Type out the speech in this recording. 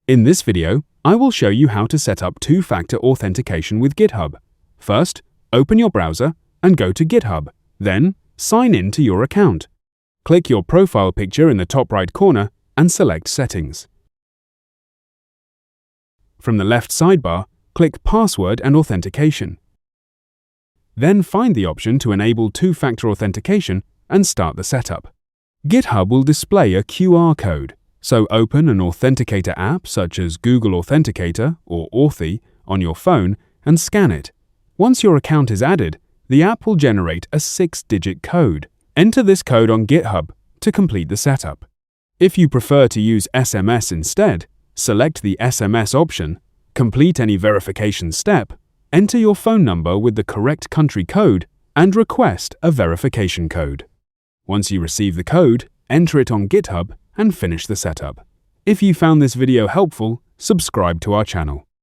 In this video, I will show you how to set up two-factor authentication with GitHub. First, open your browser and go to GitHub. Then, sign in to your account. Click your profile picture in the top right corner and select Settings. From the left sidebar, click Password and Authentication. Then find the option to enable two-factor authentication and start the setup. GitHub will display a QR code, so open an Authenticator app such as Google Authenticator or Authy on your phone and scan it. Once your account is added, the app will generate a 6-digit code. Enter this code on GitHub to complete the setup. If you prefer to use SMS instead, select the SMS option, complete any verification step, enter your phone number with the correct country code, and request a verification code. Once you receive the code, enter it on GitHub and finish the setup. If you found this video helpful, subscribe to our channel.